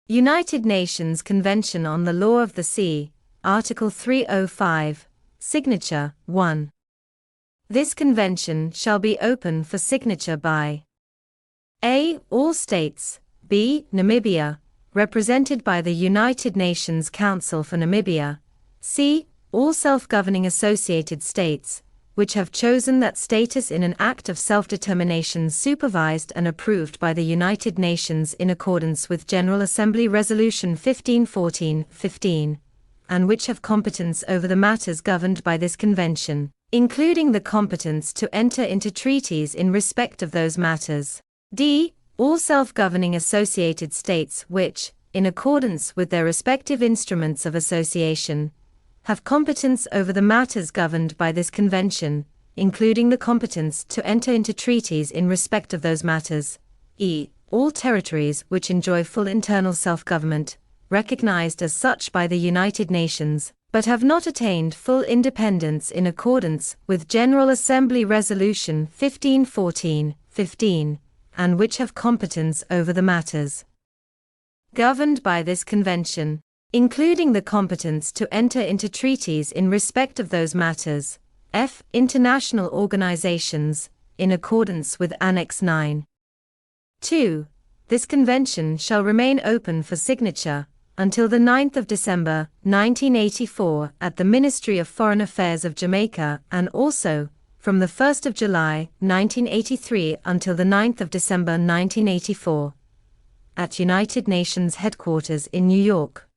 United Nations Convention on the Law of the Sea, Article 305, Signature 1. This convention shall be open for signature by a. All states, b. Namibia, represented by the United Nations Council for Namibia, c. All self-governing associated states, which have chosen that status in an act of self-determination supervised and approved by the United Nations in accordance with General Assembly Resolution 1514-15, and which have competence over the matters governed by this convention, including the competence to enter into treaties in respect of those matters. D. All self-governing associated states which, in accordance with their respective instruments of association, have competence over the matters governed by this convention, including the competence to enter into treaties in respect of those matters. E. All territories which enjoy full internal self-government, recognized as such by the United Nations, but have not attained full independence in accordance with General Assembly Resolution 1514-15, and which have competence over the matters governed by this convention, including the competence to enter into treaties in respect of those matters. F. International organizations, in accordance with Annex 9. 2. This convention shall remain open for signature until the 9th of December, 1984 at the Ministry of Foreign Affairs of Jamaica, and also from the 1st of July, 1983 until the 9th of December 1984 at United Nations headquarters in New York.